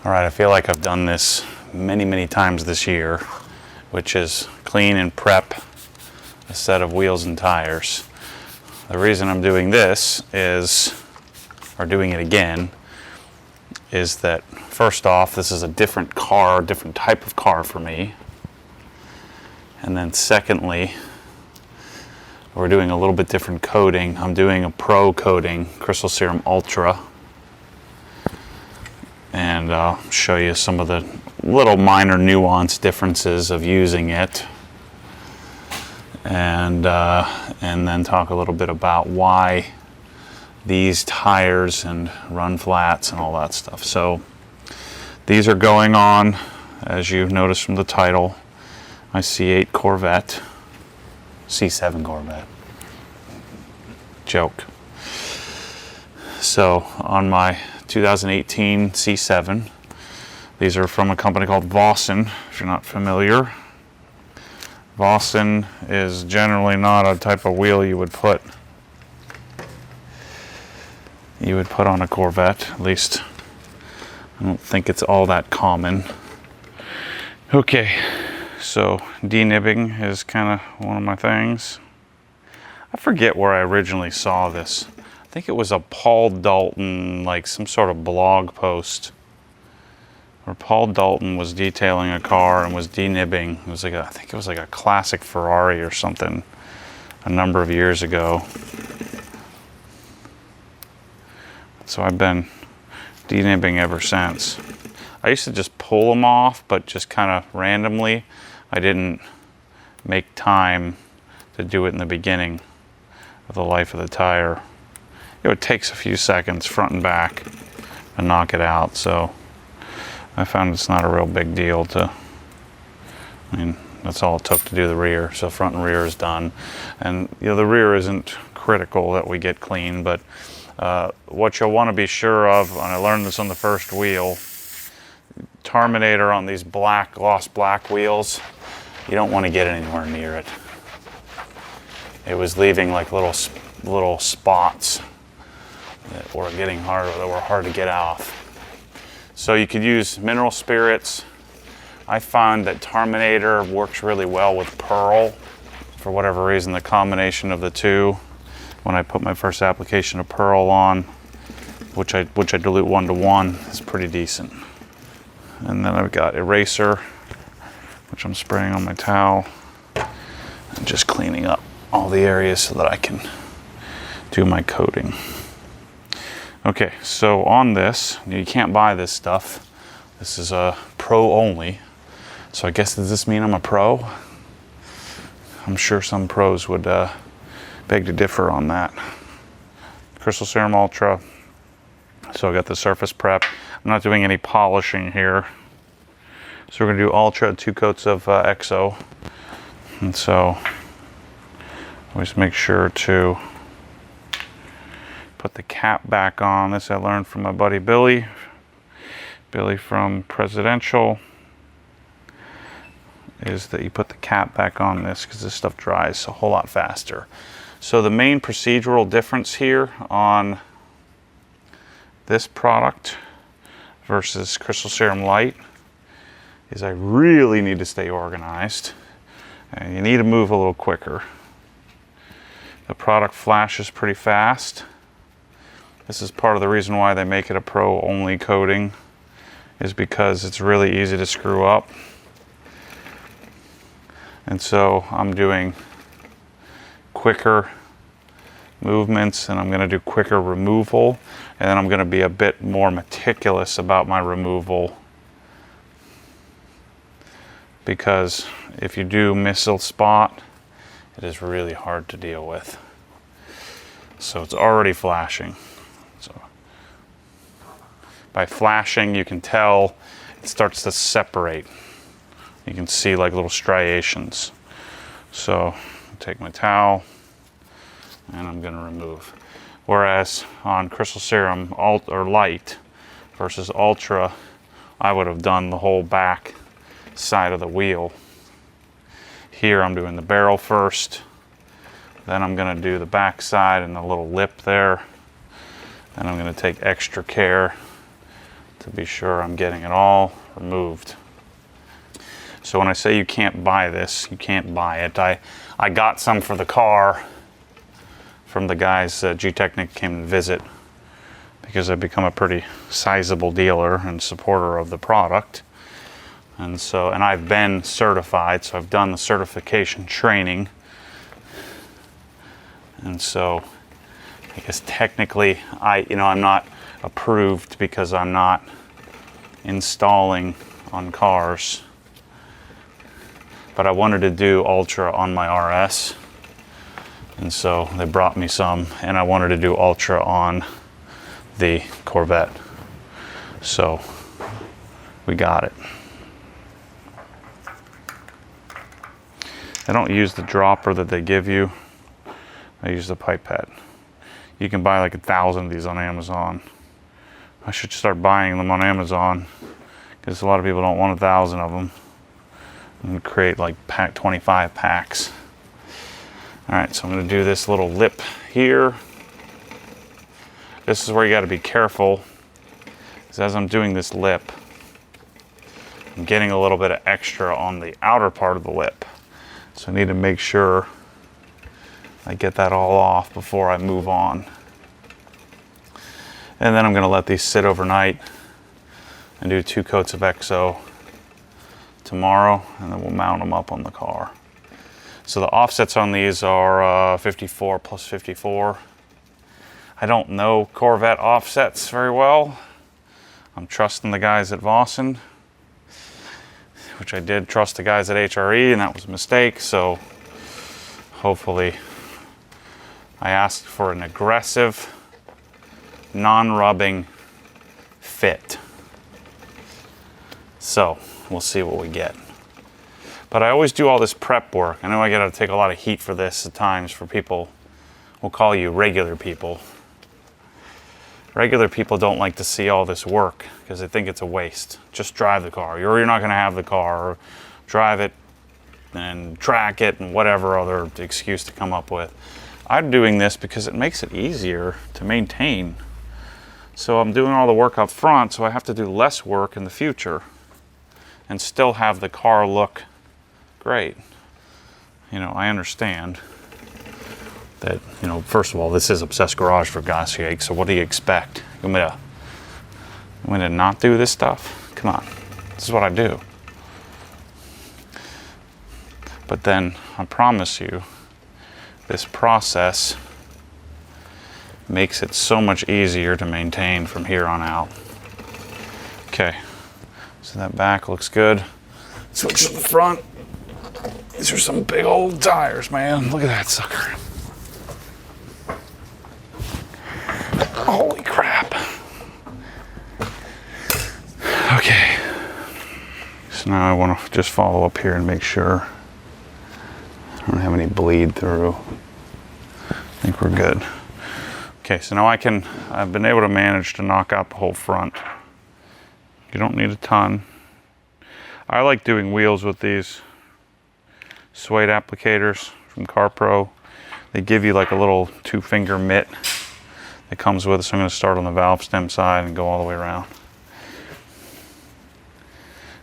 All right, I feel like I've done this many times this year, which is clean and prep a set of wheels and tires. The reason I'm doing this is, or doing it again, is that first off, this is a different car, different type of car for me. And then secondly, we're doing a little bit different coating. I'm doing a pro coating, Crystal Serum Ultra. And I'll show you some of the little minor nuance differences of using it. And then talk a little bit about why these tires and run flats and all that stuff. So these are going on, as you noticed from the title, my C8 Corvette, C7 Corvette. Joke. So on my 2018 C7, these are from a company called Vossen, if you're not familiar. Vossen is generally not a type of wheel you would put on a Corvette. At least I don't think it's all that common. Okay, so denibbing is kind of one of my things. I forget where I originally saw this. I think it was a Paul Dalton, like some sort of blog post where Paul Dalton was detailing a car and was denibbing. It was like I think it was like a classic Ferrari or something a number of years ago. So I've been denibbing ever since. I used to just pull them off, but just kind of randomly. I didn't make time to do it in the beginning of the life of the tire. It takes a few seconds front and back to knock it out, so I found it's not a real big deal I mean, that's all it took to do the rear. So front and rear is done. And the rear isn't critical that we get clean, but what you'll want to be sure of, and I learned this on the first wheel, Tarminator on these black, gloss black wheels, you don't want to get anywhere near it. It was leaving like little spots that were getting harder, that were hard to get off. So you could use mineral spirits. I find that Tarminator works really well with PERL. For whatever reason, the combination of the two, when I put my first application of PERL on, which I dilute 1:1, is pretty decent. And then I've got Eraser, which I'm spraying on my towel and just cleaning up all the areas so that I can do my coating. Okay, so on this, you can't buy this stuff. This is a pro only. So I guess, does this mean I'm a pro? I'm sure some pros would beg to differ on that. Crystal Serum Ultra. So I got the surface prep. I'm not doing any polishing here. So we're gonna do Ultra, 2 coats of EXO. And so always make sure to put the cap back on. This I learned from my buddy Billy from Presidential, is that you put the cap back on this because this stuff dries a whole lot faster. So the main procedural difference here on this product versus Crystal Serum Light is I really need to stay organized and you need to move a little quicker. The product flashes pretty fast. This is part of the reason why they make it a pro only coating, is because it's really easy to screw up. And so I'm doing quicker movements and I'm going to do quicker removal, and then I'm going to be a bit more meticulous about my removal, because if you do miss a spot, it is really hard to deal with. So it's already flashing. So by flashing, you can tell it starts to separate. You can see like little striations. So take my towel and I'm going to remove. Whereas on Crystal Serum Light versus Ultra, I would have done the whole back side of the wheel. Here I'm doing the barrel first, then I'm going to do the back side and the little lip there, and I'm going to take extra care to be sure I'm getting it all removed. So when I say you can't buy this, you can't buy it. I got some for the car from the guys Gtechniq came to visit, because I've become a pretty sizable dealer and supporter of the product. And I've been certified, so I've done the certification training. And so I guess technically I'm not approved because I'm not installing on cars. But I wanted to do Ultra on my RS. And so they brought me some, and I wanted to do Ultra on the Corvette. So we got it. I don't use the dropper that they give you. I use the pipette. You can buy like 1,000 of these on Amazon. I should start buying them on Amazon, because a lot of people don't want 1,000 of them, and create like 25 packs. All right, so I'm going to do this little lip here. This is where you got to be careful, because as I'm doing this lip, I'm getting a little bit of extra on the outer part of the lip. So I need to make sure I get that all off before I move on. And then I'm going to let these sit overnight and do 2 coats of EXO tomorrow, and then we'll mount them up on the car. So the offsets on these are 54 plus 54. I don't know Corvette offsets very well. I'm trusting the guys at Vossen, which I did trust the guys at HRE, and that was a mistake. So hopefully, I asked for an aggressive, non-rubbing fit. So we'll see what we get. But I always do all this prep work. I know I gotta take a lot of heat for this at times for people, we'll call you regular people. Regular people don't like to see all this work because they think it's a waste. Just drive the car, or you're not gonna have the car, or drive it and track it and whatever other excuse to come up with. I'm doing this because it makes it easier to maintain. So I'm doing all the work up front, so I have to do less work in the future and still have the car look great. You know, I understand that, you know, first of all, this is Obsessed Garage for God's sake, so what do you expect? You want me to not do this stuff? Come on, this is what I do. But then, I promise you, this process makes it so much easier to maintain from here on out. Okay, so that back looks good. Switch to the front. These are some big old tires, man. Look at that sucker. Holy crap. Okay. So now I want to just follow up here and make sure I don't have any bleed through. I think we're good. Okay, so now I've been able to manage to knock out the whole front. You don't need a ton. I like doing wheels with these Suede Applicators from CarPro. They give you like a little 2-finger mitt that comes with it. So I'm going to start on the valve stem side and go all the way around.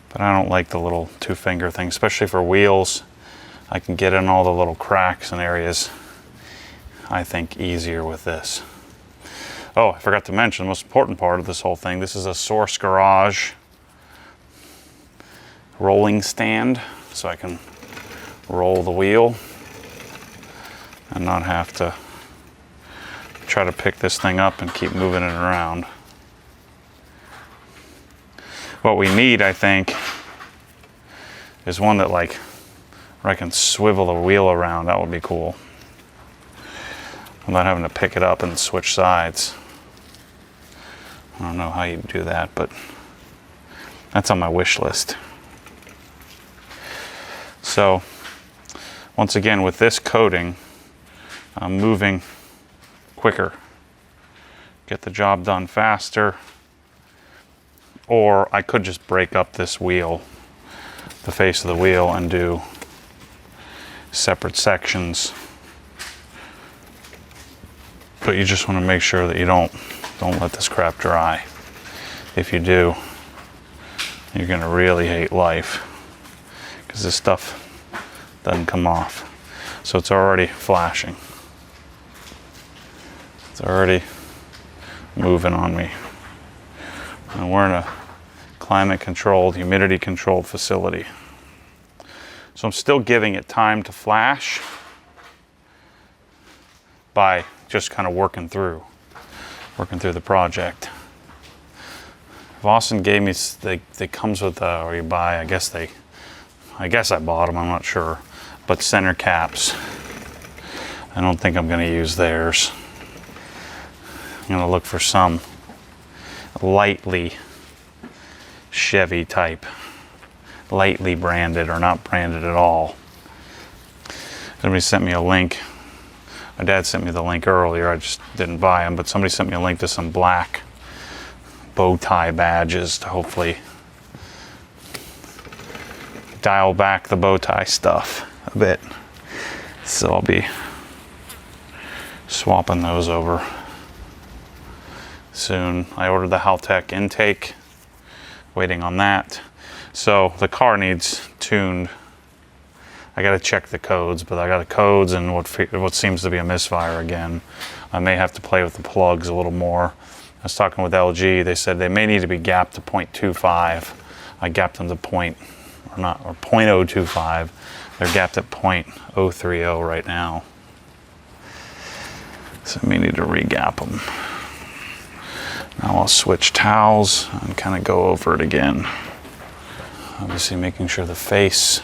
But I don't like the little 2-finger thing, especially for wheels. I can get in all the little cracks and areas, I think, easier with this. Oh, I forgot to mention the most important part of this whole thing. This is a Source Garage rolling stand, so I can roll the wheel and not have to try to pick this thing up and keep moving it around. What we need, I think, is one that like where I can swivel the wheel around. That would be cool. Without having to pick it up and switch sides. I don't know how you do that, but that's on my wish list. So, once again, with this coating, I'm moving quicker. Get the job done faster. Or I could just break up this wheel, the face of the wheel, and do separate sections. But you just want to make sure that you don't let this crap dry. if you do, you're going to really hate life, because this stuff doesn't come off. So it's already flashing. It's already moving on me. And we're in a climate controlled, humidity controlled facility. So I'm still giving it time to flash by just kind of working through the project. Vossen gave me, they comes with, or you buy, I guess I bought them, I'm not sure, but center caps. I don't think I'm going to use theirs. I'm going to look for some lightly Chevy type, lightly branded or not branded at all. Somebody sent me a link. My dad sent me the link earlier. I just didn't buy them, but somebody sent me a link to some black bow tie badges to hopefully dial back the bow tie stuff a bit. So I'll be swapping those over soon. I ordered the Haltech intake, waiting on that. So the car needs tuned. I got to check the codes, but I got the codes and what seems to be a misfire again. I may have to play with the plugs a little more. I was talking with LG. They said they may need to be gapped to 0.25. I gapped them to 0.025. They're gapped at 0.030 right now. So I may need to re-gap them. Now I'll switch towels and kind of go over it again. Obviously making sure the face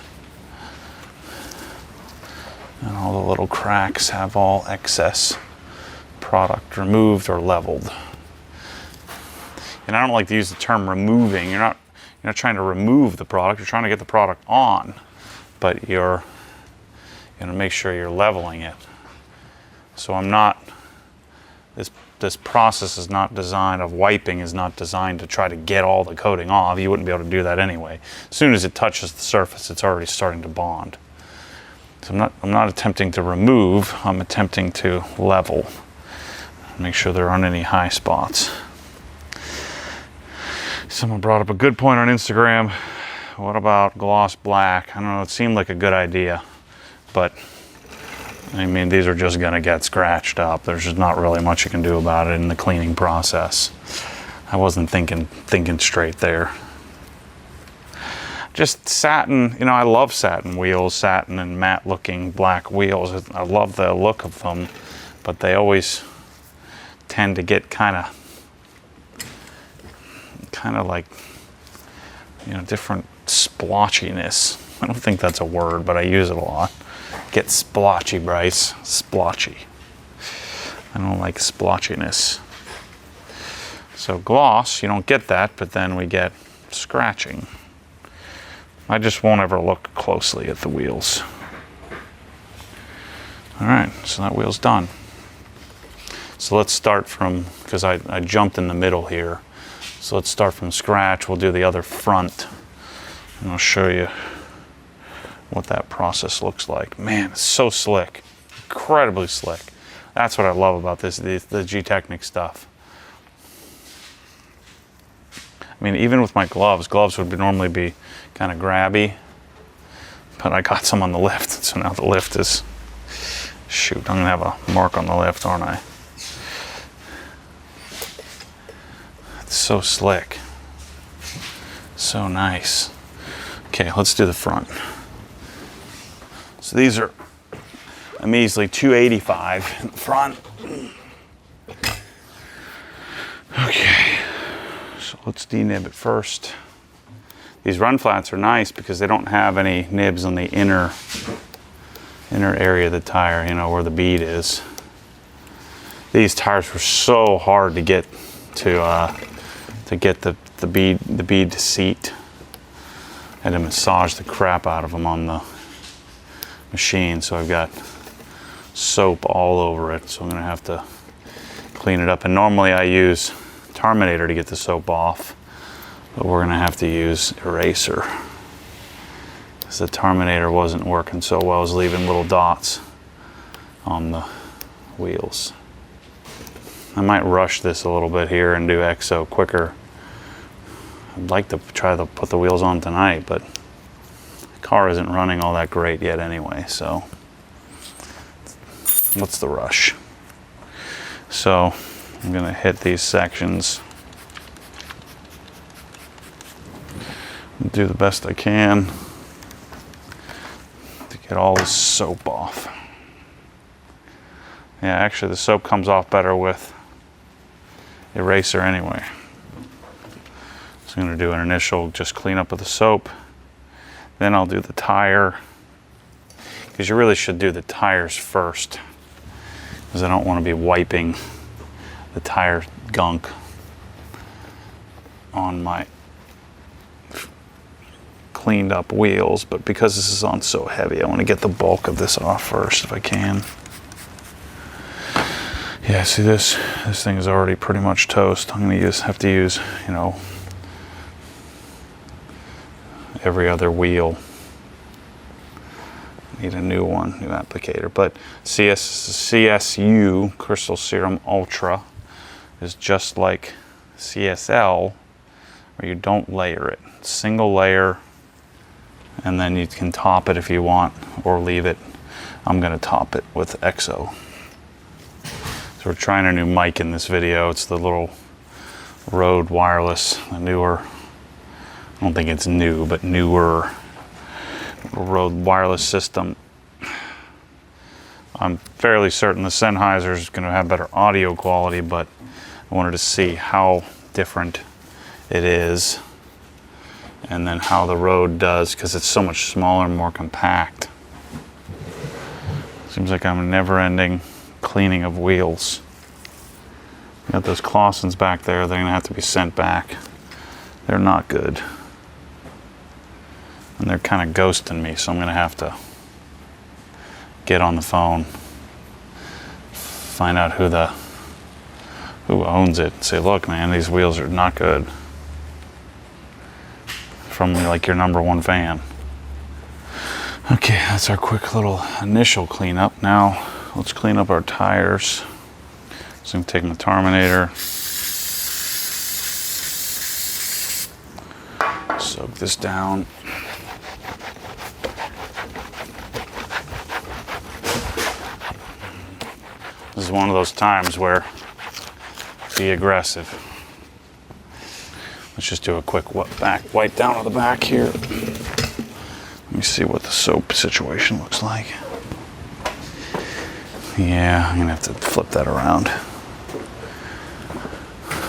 and all the little cracks have all excess product removed or leveled. And I don't like to use the term removing. You're not trying to remove the product, you're trying to get the product on, but you're going to make sure you're leveling it. So I'm not, this process is not designed, of wiping is not designed to try to get all the coating off. You wouldn't be able to do that anyway. As soon as it touches the surface, it's already starting to bond. So I'm not attempting to remove, I'm attempting to level. Make sure there aren't any high spots. Someone brought up a good point on Instagram. What about gloss black? I don't know, it seemed like a good idea, but I mean, these are just gonna get scratched up. There's just not really much you can do about it in the cleaning process. I wasn't thinking straight there. Just satin, I love satin wheels, satin and matte looking black wheels. I love the look of them, but they always tend to get kind of like, different splotchiness. I don't think that's a word, but I use it a lot. Get splotchy, Bryce. Splotchy. I don't like splotchiness. So gloss, you don't get that, but then we get scratching. I just won't ever look closely at the wheels. All right, so that wheel's done. So let's start from, because I jumped in the middle here. So let's start from scratch. We'll do the other front, and I'll show you what that process looks like. Man, it's so slick, incredibly slick. That's what I love about this, the Gtechniq stuff. I mean, even with my gloves would normally be kind of grabby, but I got some on the lift, so now the lift is, shoot, I'm gonna have a mark on the lift, aren't I? It's so slick, so nice. Okay, let's do the front. So these are a measly $285 in the front. Okay, so let's denib it first. These run flats are nice because they don't have any nibs on the inner area of the tire, where the bead is. These tires were so hard to get to get the bead to seat. I had to massage the crap out of them on the machine, so I've got soap all over it, so I'm gonna have to clean it up. And normally I use Tarminator to get the soap off, but we're gonna have to use eraser because the Tarminator wasn't working so well. I was leaving little dots on the wheels. I might rush this a little bit here and do EXO quicker I'd like to try to put the wheels on tonight, but the car isn't running all that great yet anyway, so what's the rush? So I'm gonna hit these sections, do the best I can to get all this soap off. Yeah, actually the soap comes off better with eraser anyway. So I'm going to do an initial just clean up with the soap. Then I'll do the tire, because you really should do the tires first, because I don't want to be wiping the tire gunk on my cleaned up wheels. But because this is on so heavy, I want to get the bulk of this off first if I can. Yeah, see this thing is already pretty much toast. I'm gonna have to use, you know, every other wheel. Need a new one, new applicator. But CSU, Crystal Serum Ultra, is just like CSL, where you don't layer it. Single layer, and then you can top it if you want, or leave it. I'm gonna top it with EXO. We're trying a new mic in this video. It's the little Rode wireless, the newer, I don't think it's new, but newer Rode wireless system. I'm fairly certain the Sennheiser is going to have better audio quality, but I wanted to see how different it is and then how the Rode does, because it's so much smaller and more compact. Seems like I'm never-ending cleaning of wheels. Got those Clausens back there, they're gonna have to be sent back. They're not good. And they're kind of ghosting me, so I'm gonna have to get on the phone, find out who owns it, say, look man, these wheels are not good. From like your #1 fan. Okay, that's our quick little initial cleanup. Now let's clean up our tires. So I'm gonna take my Tarminator, soak this down. This is one of those times where be aggressive. Let's just do a quick wipe down on the back here. Let me see what the soap situation looks like. Yeah, I'm gonna have to flip that around.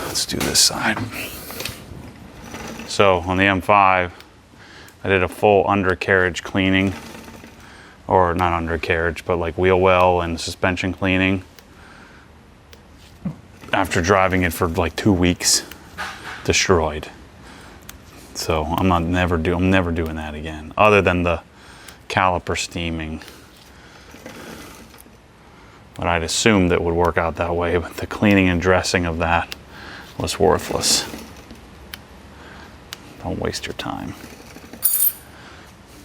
Let's do this side. So on the M5, I did a full undercarriage cleaning, or not undercarriage, but like wheel well and suspension cleaning. After driving it for like 2 weeks, destroyed. So I'm never doing that again, other than the caliper steaming. But I'd assumed it would work out that way, but the cleaning and dressing of that was worthless. Don't waste your time.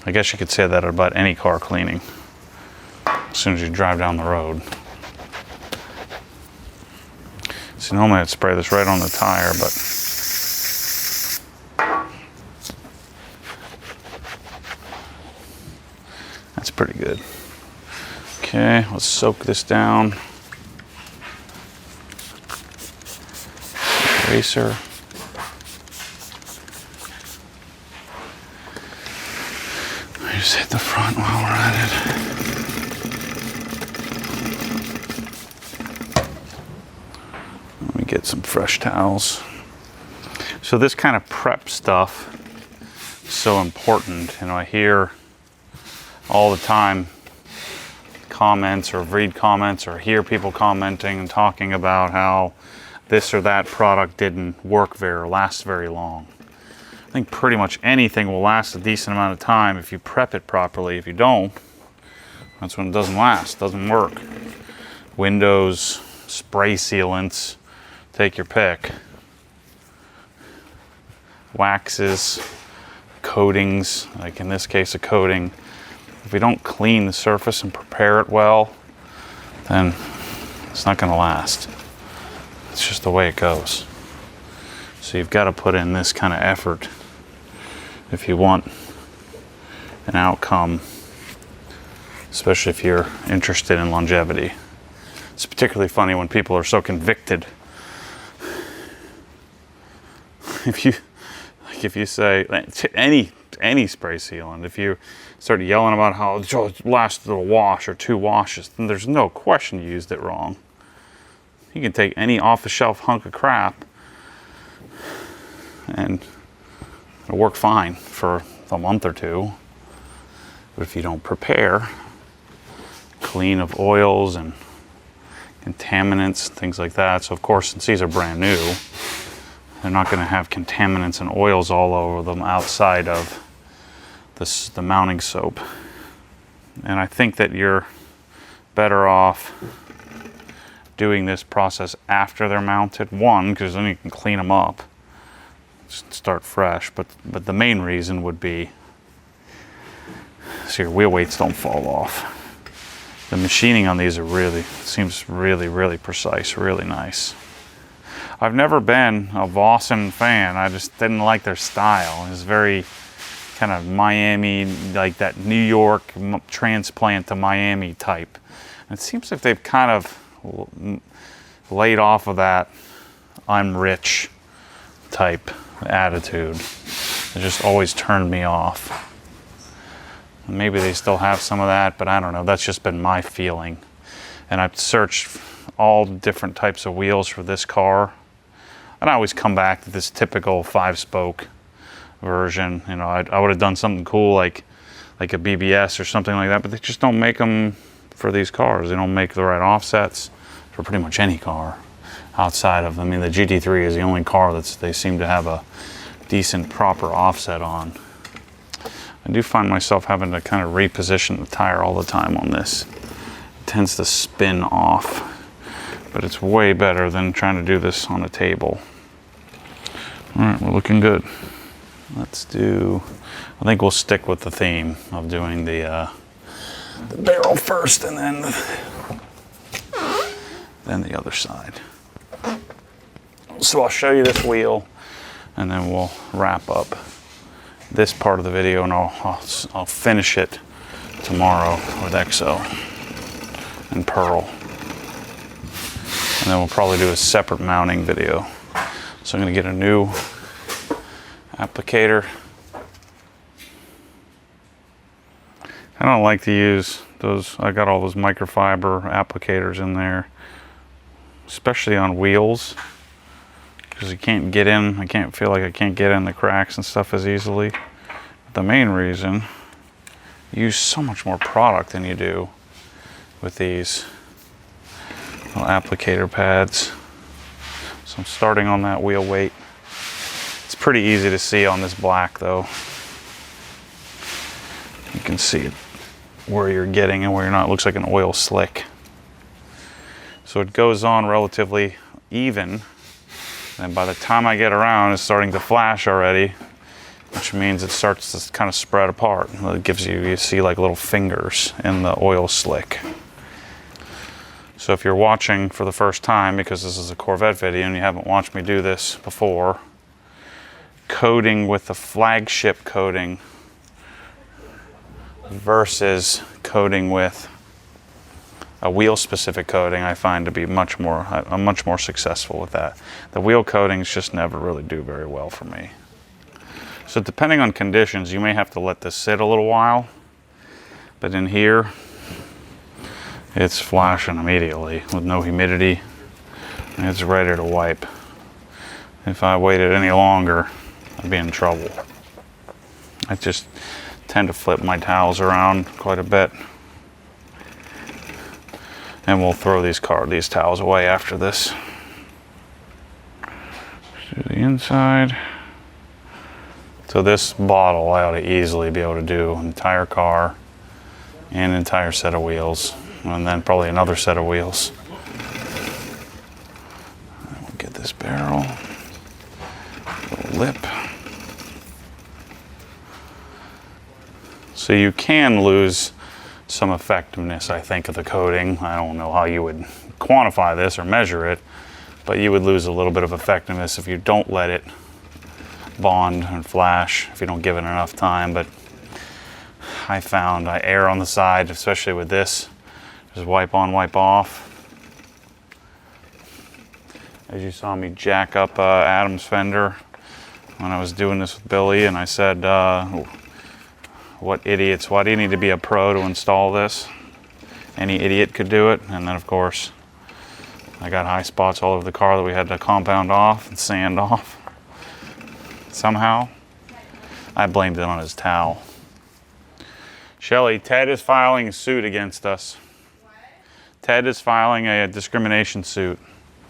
I guess you could say that about any car cleaning. As soon as you drive down the road. See, normally I'd spray this right on the tire, but that's pretty good. Okay, let's soak this down. Eraser. Just hit the front while we're at it. Let me get some fresh towels. So this kind of prep stuff is so important. You know, I hear all the time comments or read comments or hear people commenting and talking about how this or that product didn't work or last very long. I think pretty much anything will last a decent amount of time if you prep it properly. If you don't, that's when it doesn't last, doesn't work. Windows, spray sealants, take your pick. Waxes, coatings, like in this case a coating. If we don't clean the surface and prepare it well, then it's not going to last. It's just the way it goes. So you've got to put in this kind of effort if you want an outcome, especially if you're interested in longevity. It's particularly funny when people are so convicted. If you say any spray sealant, if you start yelling about how it lasted a wash or 2 washes, then there's no question you used it wrong. You can take any off-the-shelf hunk of crap and it'll work fine for a month or 2. But if you don't prepare, clean of oils and contaminants, things like that. So of course, since these are brand new, they're not going to have contaminants and oils all over them outside of the mounting soap. And I think that you're better off doing this process after they're mounted. One, because then you can clean them up, start fresh. But the main reason would be so your wheel weights don't fall off. The machining on these seems really precise, really nice. I've never been a Vossen fan. I just didn't like their style. It's very kind of Miami, like that New York transplant to Miami type. And it seems like they've kind of laid off of that I'm rich type attitude. It just always turned me off. Maybe they still have some of that, but I don't know. That's just been my feeling. And I've searched all different types of wheels for this car. And I always come back to this typical 5-spoke version. You know, I would have done something cool like a BBS or something like that, but they just don't make them for these cars. They don't make the right offsets for pretty much any car outside of, I mean, the GT3 is the only car they seem to have a decent, proper offset on. I do find myself having to kind of reposition the tire all the time on this. It tends to spin off, but it's way better than trying to do this on a table. All right, we're looking good. Let's do, I think we'll stick with the theme of doing the barrel first and then the other side. So I'll show you this wheel and then we'll wrap up this part of the video, and I'll finish it tomorrow with EXO and PERL. And then we'll probably do a separate mounting video. So I'm going to get a new applicator. I don't like to use those. I got all those microfiber applicators in there, especially on wheels, because you can't get in. I can't feel like I can't get in the cracks and stuff as easily. But the main reason, you use so much more product than you do with these little applicator pads. So I'm starting on that wheel weight. It's pretty easy to see on this black though. You can see it where you're getting and where you're not. It looks like an oil slick. So it goes on relatively even. And by the time I get around, it's starting to flash already, which means it starts to kind of spread apart. It gives you see like little fingers in the oil slick. So if you're watching for the first time, because this is a Corvette video and you haven't watched me do this before, coating with the flagship coating versus coating with a wheel specific coating, I find to be I'm much more successful with that. The wheel coatings just never really do very well for me. So depending on conditions, you may have to let this sit a little while, but in here, it's flashing immediately with no humidity. It's ready to wipe. If I waited any longer, I'd be in trouble. I just tend to flip my towels around quite a bit. And we'll throw these towels away after this. Do the inside. So this bottle I ought to easily be able to do an entire car and an entire set of wheels, and then probably another set of wheels. And we'll get this barrel, little lip. So you can lose some effectiveness, I think, of the coating. I don't know how you would quantify this or measure it, but you would lose a little bit of effectiveness if you don't let it bond and flash, if you don't give it enough time. But I found I err on the side, especially with this, just wipe on, wipe off. As you saw me jack up Adam's fender when I was doing this with Billy, and I said, what idiots, why do you need to be a pro to install this? Any idiot could do it. And then of course, I got high spots all over the car that we had to compound off and sand off. Somehow, I blamed it on his towel. Shelly, Ted is filing a suit against us. What? Ted is filing a discrimination suit.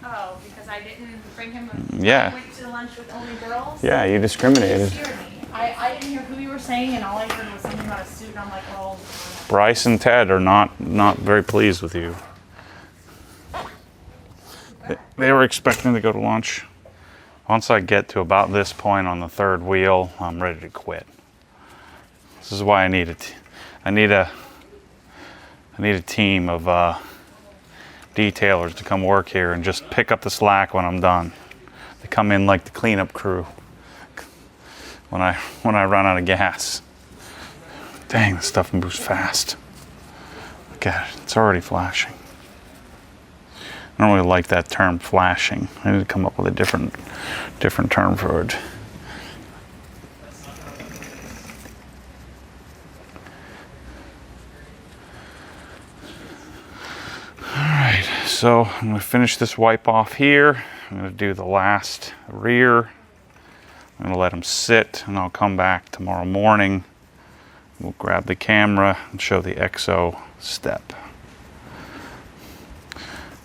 Oh, because I didn't bring him Yeah. I went to lunch with only girls? Yeah, you discriminated. You scared me. I didn't hear who you were saying, and all I heard was something about a suit, and I'm like, oh. Bryce and Ted are not very pleased with you. They were expecting to go to lunch. Once I get to about this point on the third wheel, I'm ready to quit. This is why I need a team of detailers to come work here and just pick up the slack when I'm done. They come in like the cleanup crew when I run out of gas. Dang, this stuff moves fast. Look at it, it's already flashing. I don't really like that term, flashing. I need to come up with a different term for it. Alright, so I'm going to finish this wipe off here. I'm going to do the last rear. I'm going to let them sit, and I'll come back tomorrow morning. We'll grab the camera and show the EXO step.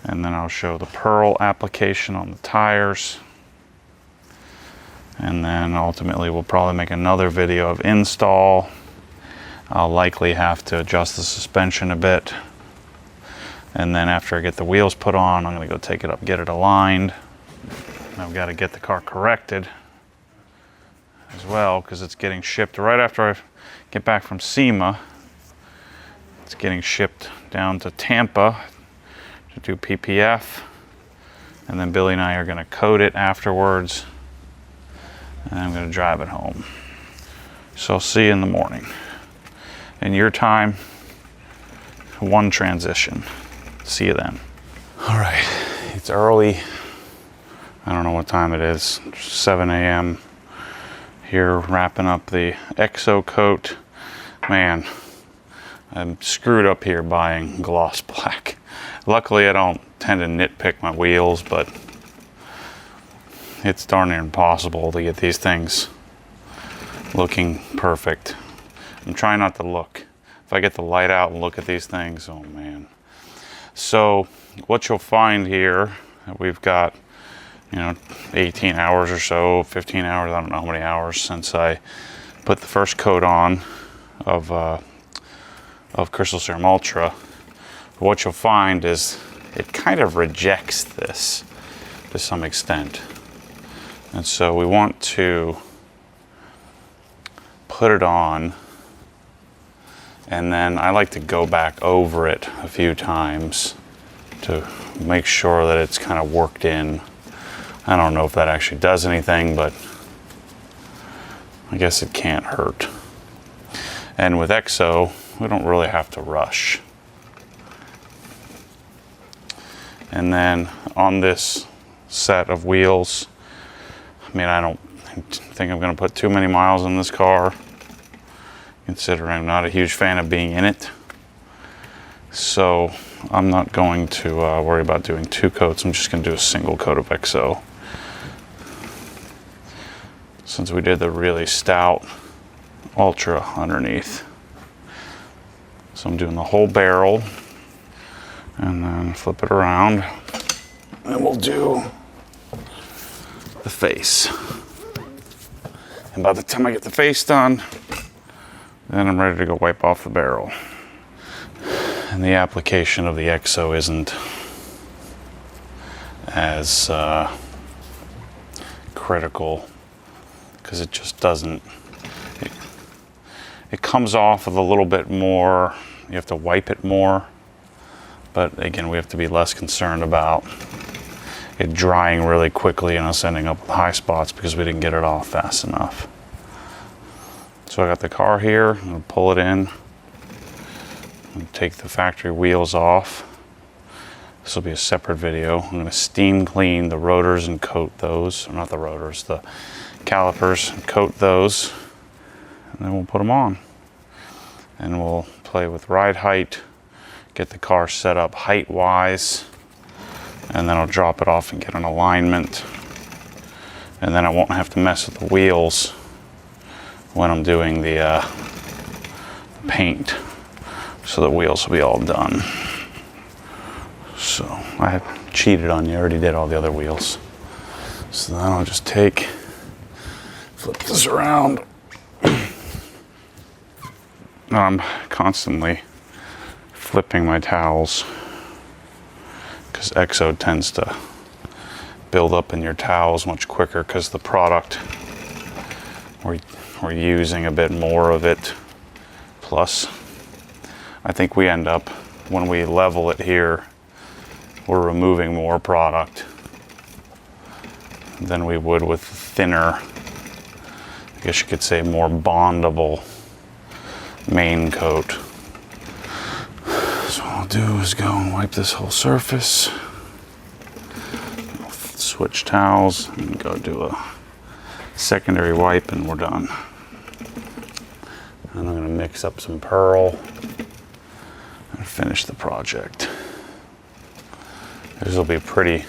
And then I'll show the PERL application on the tires. And then ultimately we'll probably make another video of install. I'll likely have to adjust the suspension a bit. And then after I get the wheels put on, I'm gonna go take it up, get it aligned. I've got to get the car corrected as well, because it's getting shipped right after I get back from SEMA. It's getting shipped down to Tampa to do PPF, and then Billy and I are going to coat it afterwards, and I'm going to drive it home. So I'll see you in the morning. In your time, one transition. See you then. All right, it's early. I don't know what time it is, 7 a.m. Here, wrapping up the EXO coat. Man, I'm screwed up here buying gloss black. Luckily, I don't tend to nitpick my wheels, but it's darn near impossible to get these things looking perfect. I'm trying not to look. If I get the light out and look at these things, oh man. So what you'll find here, we've got, 18 hours or so, 15 hours, I don't know how many hours since I put the first coat on of Crystal Serum Ultra. What you'll find is it kind of rejects this to some extent. And so we want to put it on, and then I like to go back over it a few times to make sure that it's kind of worked in. I don't know if that actually does anything, but I guess it can't hurt. And with EXO, we don't really have to rush. And then on this set of wheels, I don't think I'm going to put too many miles in this car, considering I'm not a huge fan of being in it. So I'm not going to worry about doing two coats. I'm just going to do a single coat of EXO, since we did the really stout Ultra underneath. So I'm doing the whole barrel, and then flip it around, and we'll do the face. And by the time I get the face done, then I'm ready to go wipe off the barrel. And the application of the EXO isn't as critical, because it just doesn't, it comes off with a little bit more, you have to wipe it more, but again, we have to be less concerned about it drying really quickly and us ending up with high spots because we didn't get it off fast enough. So I got the car here, I'm gonna pull it in and take the factory wheels off. This will be a separate video. I'm gonna steam clean the rotors and coat those, or not the rotors, the calipers, and coat those, and then we'll put them on. And we'll play with ride height, get the car set up height-wise, and then I'll drop it off and get an alignment. And then I won't have to mess with the wheels when I'm doing the paint. So the wheels will be all done. So I have cheated on you, I already did all the other wheels. So then I'll just flip this around. I'm constantly flipping my towels because EXO tends to build up in your towels much quicker because the product, we're using a bit more of it. Plus, I think we end up, when we level it here, we're removing more product than we would with thinner, I guess you could say more bondable main coat. So what I'll do is go and wipe this whole surface. I'll switch towels and go do a secondary wipe and we're done. And I'm going to mix up some PERL and finish the project. This will be pretty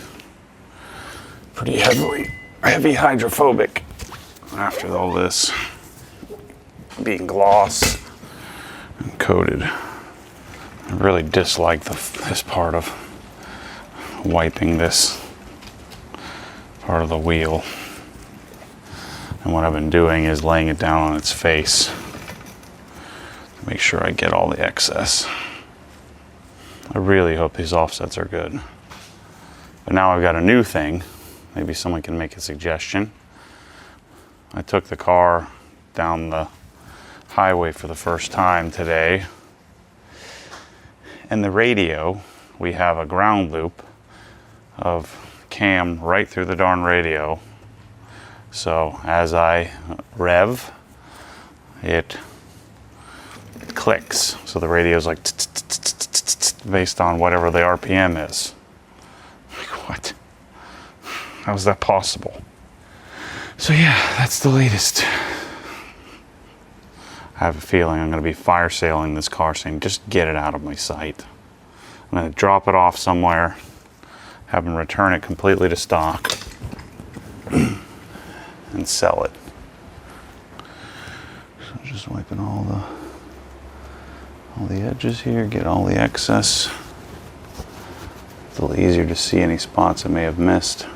heavy hydrophobic after all this being gloss and coated. I really dislike this part of wiping this part of the wheel. And what I've been doing is laying it down on its face to make sure I get all the excess. I really hope these offsets are good. But now I've got a new thing. Maybe someone can make a suggestion. I took the car down the highway for the first time today. And the radio, we have a ground loop of cam right through the darn radio. So as I rev, it clicks. So the radio's like based on whatever the RPM is. Like, what? How is that possible? So yeah, that's the latest. I have a feeling I'm going to be fire sailing this car saying, just get it out of my sight. I'm going to drop it off somewhere, have them return it completely to stock, and sell it. So just wiping all the edges here, get all the excess. It's a little easier to see any spots I may have missed.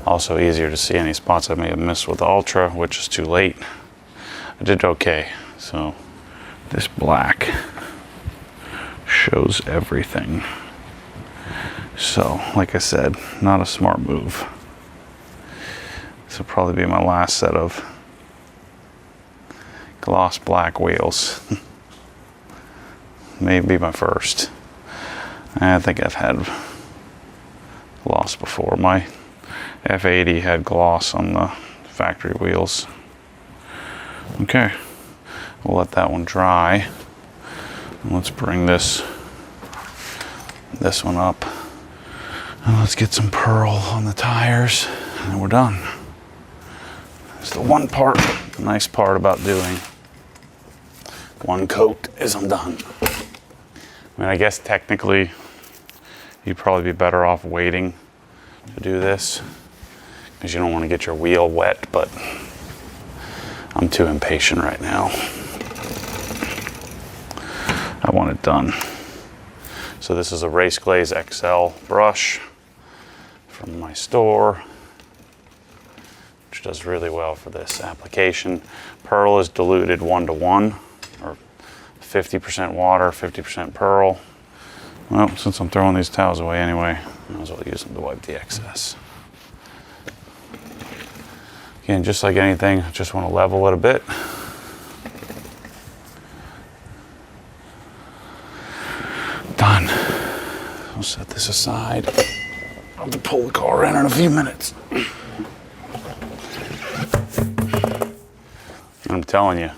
Also easier to see any spots I may have missed with the Ultra, which is too late. I did okay. So this black shows everything. So, like I said, not a smart move. This will probably be my last set of gloss black wheels. Maybe my first. I think I've had gloss before. My F80 had gloss on the factory wheels. Okay, we'll let that one dry. And let's bring this one up. And let's get some PERL on the tires, and then we're done. That's the one part, the nice part about doing one coat is I'm done. I mean, I guess technically you'd probably be better off waiting to do this because you don't want to get your wheel wet, but I'm too impatient right now. I want it done. So this is a RaceGlaze XL brush from my store, which does really well for this application. PERL is diluted 1:1, or 50% water, 50% PERL. Well, since I'm throwing these towels away anyway, I might as well use them to wipe the excess. Again, just like anything, I just want to level it a bit. Done. I'll set this aside. I'll have to pull the car in a few minutes. I'm telling you,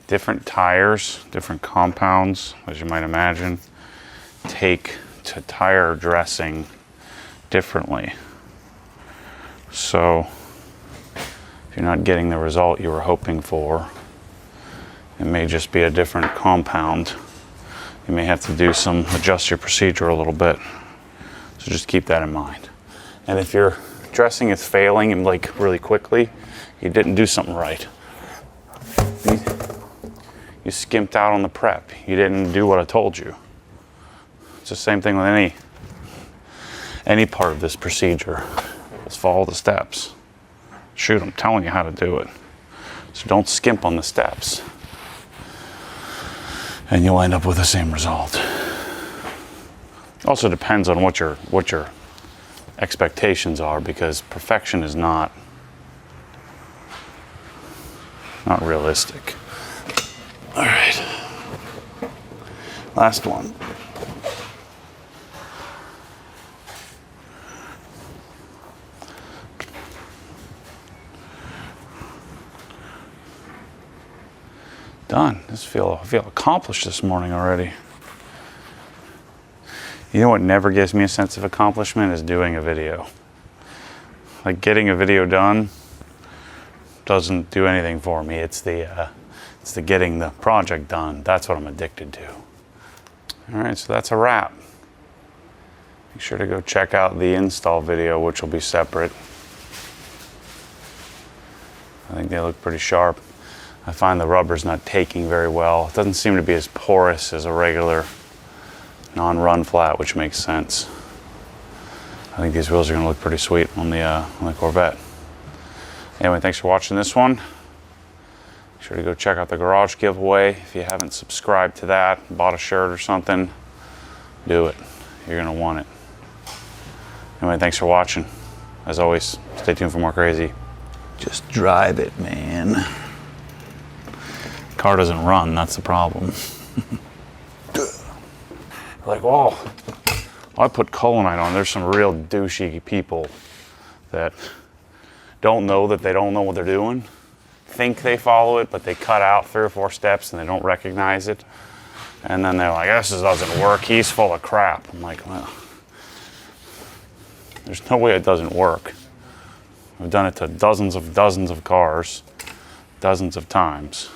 different tires, different compounds, as you might imagine, take to tire dressing differently. So if you're not getting the result you were hoping for, it may just be a different compound. You may have to adjust your procedure a little bit. So just keep that in mind. And if your dressing is failing and like really quickly, you didn't do something right. You skimped out on the prep. You didn't do what I told you. It's the same thing with any part of this procedure. Just follow the steps. Shoot, I'm telling you how to do it. So don't skimp on the steps. And you'll end up with the same result. Also depends on what your expectations are, because perfection is not realistic. All right, last one. Done. I feel accomplished this morning already. You know what never gives me a sense of accomplishment is doing a video. Like getting a video done doesn't do anything for me. It's the getting the project done. That's what I'm addicted to. All right, so that's a wrap. Make sure to go check out the install video, which will be separate. I think they look pretty sharp. I find the rubber's not taking very well. It doesn't seem to be as porous as a regular non-run flat, which makes sense. I think these wheels are gonna look pretty sweet on the Corvette. Anyway, thanks for watching this one. Make sure to go check out the garage giveaway. If you haven't subscribed to that, bought a shirt or something, do it. You're gonna want it. Anyway, thanks for watching. As always, stay tuned for more crazy. Just drive it, man. Car doesn't run, that's the problem. Like, oh, I put colonite on. There's some real douchey people that don't know that they don't know what they're doing. Think they follow it, but they cut out 3 or 4 steps and they don't recognize it. And then they're like, this doesn't work, he's full of crap. I'm like, well, there's no way it doesn't work. I've done it to dozens of cars, dozens of times.